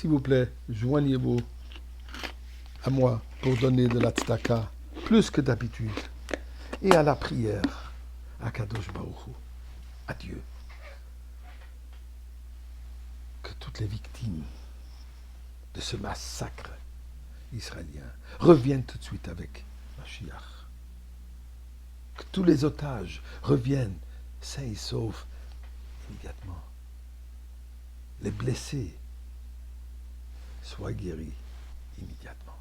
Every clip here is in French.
s'il vous plaît, joignez-vous à moi pour donner de la tzedaka plus que d'habitude. Et à la prière, à Kadosh Baruch Hu, à Dieu. Que toutes les victimes de ce massacre israélien reviennent tout de suite avec Mashiach. Que tous les otages reviennent sains et saufs immédiatement. Les blessés soient guéris immédiatement.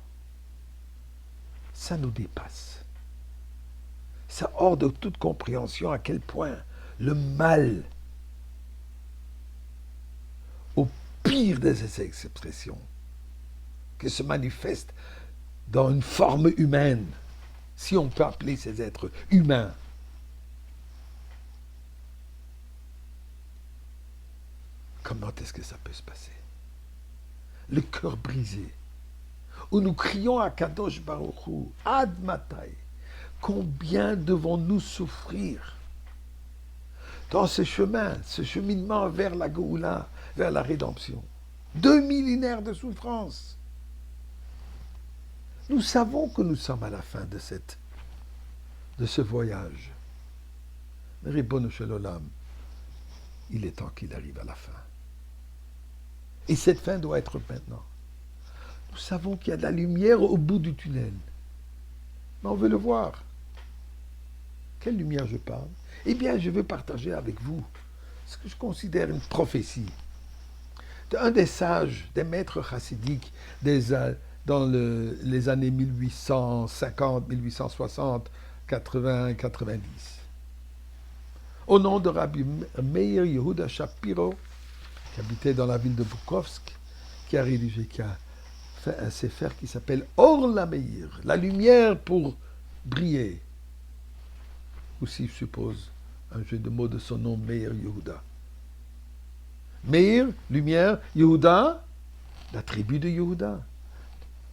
Ça nous dépasse. Ça hors de toute compréhension à quel point le mal, au pire de ces expressions, qui se manifeste dans une forme humaine, si on peut appeler ces êtres humains, comment est-ce que ça peut se passer? Le cœur brisé, où nous crions à Kadosh Baruch Hu, Ad Matai, combien devons-nous souffrir dans ce chemin, ce cheminement vers la Géoula, vers la rédemption? 2 millénaires de souffrance. Nous savons que nous sommes à la fin de ce voyage. Mais Ribono Shel Olam, il est temps qu'il arrive à la fin. Et cette fin doit être maintenant. Nous savons qu'il y a de la lumière au bout du tunnel. Mais on veut le voir. Quelle lumière je parle? Eh bien, je veux partager avec vous ce que je considère une prophétie d'un des sages, des maîtres chassidiques dans les années 1850, 1860, 80, 90. Au nom de Rabbi Meir Yehuda Shapiro, qui habitait dans la ville de Bukowsk, qui a fait un sefer qui s'appelle Or la Meir, la lumière pour briller. Aussi, je suppose, un jeu de mots de son nom, Meir Yehuda. Meir, lumière, Yehuda, la tribu de Yehuda.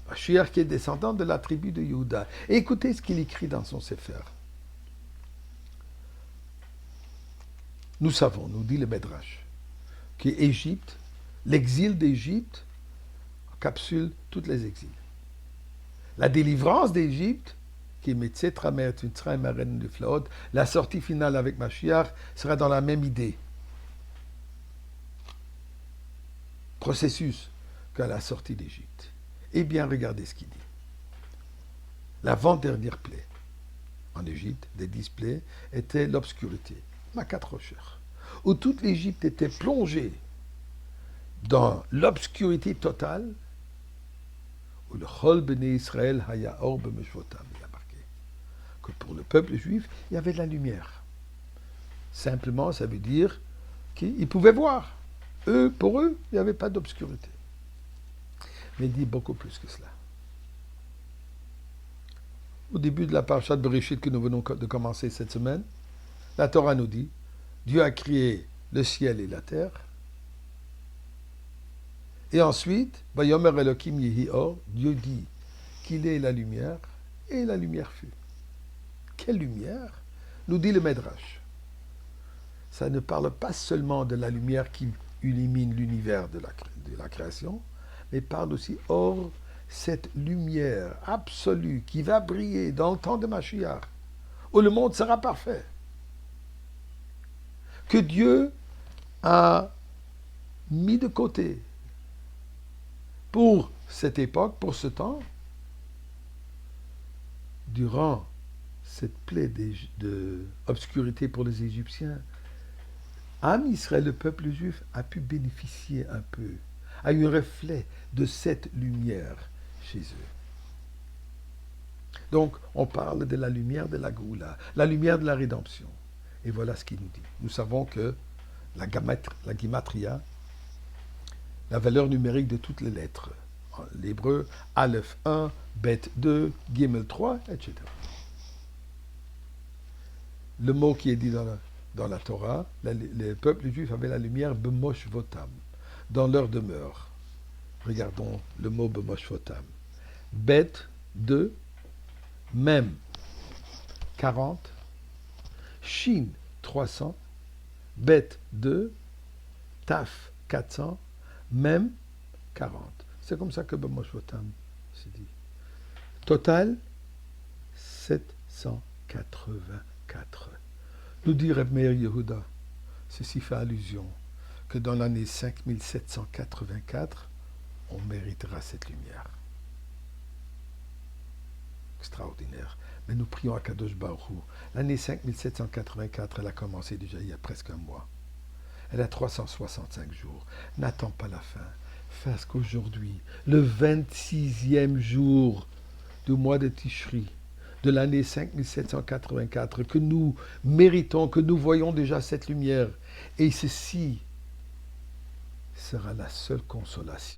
Mashiach qui est descendant de la tribu de Yehuda. Et écoutez ce qu'il écrit dans son sefer. Nous savons, nous dit le Midrash, que Égypte, l'exil d'Égypte, encapsule toutes les exils. La délivrance d'Égypte, qui est Metzet Ramer, Mitzrayim, Maren, Niflaot, la sortie finale avec Mashiach sera dans la même idée. Processus qu'à la sortie d'Égypte. Eh bien, regardez ce qu'il dit. L'avant-dernière plaie en Égypte, des 10 plaies, était l'obscurité. Makat Rocher. Où toute l'Égypte était plongée dans l'obscurité totale, où le Chol Bnei Israël Haya Or B'Meshvotam, il a marqué que pour le peuple juif, il y avait de la lumière. Simplement, ça veut dire qu'ils pouvaient voir. Pour eux, il n'y avait pas d'obscurité. Mais il dit beaucoup plus que cela. Au début de la parasha de Bereshit que nous venons de commencer cette semaine, la Torah nous dit, Dieu a créé le ciel et la terre. Et ensuite, Vayomer Elokim Yehi Or, Dieu dit qu'il est la lumière, et la lumière fut. Quelle lumière? Nous dit le Midrash. Ça ne parle pas seulement de la lumière qui illumine l'univers de la création, mais parle aussi, or, cette lumière absolue qui va briller dans le temps de Mashiach, où le monde sera parfait, que Dieu a mis de côté pour cette époque, pour ce temps, durant cette plaie d'obscurité pour les Égyptiens, Am Israël, le peuple juif, a pu bénéficier un peu, a eu un reflet de cette lumière chez eux. Donc, on parle de la lumière de la Géoula, la lumière de la rédemption. Et voilà ce qu'il nous dit. Nous savons que la Gematria, la valeur numérique de toutes les lettres, l'hébreu, Aleph 1, Bet 2, Gimel 3, etc. Le mot qui est dit dans la Torah, les peuples juifs avaient la lumière B'moshvotam, dans leur demeure. Regardons le mot B'moshvotam. Bet 2, Mem 40, Shin 300, Bet 2, Taf 400, Mem 40. C'est comme ça que Bamoshotam s'est dit. Total, 784. Nous dit Reb Meir Yehuda, ceci fait allusion que dans l'année 5784, on méritera cette lumière. Extraordinaire. Mais nous prions à Kadosh Baruch Hu. L'année 5784, elle a commencé déjà il y a presque un mois. Elle a 365 jours. N'attends pas la fin. Parce qu'aujourd'hui, le 26e jour du mois de Tishri, de l'année 5784, que nous méritons, que nous voyons déjà cette lumière. Et ceci sera la seule consolation.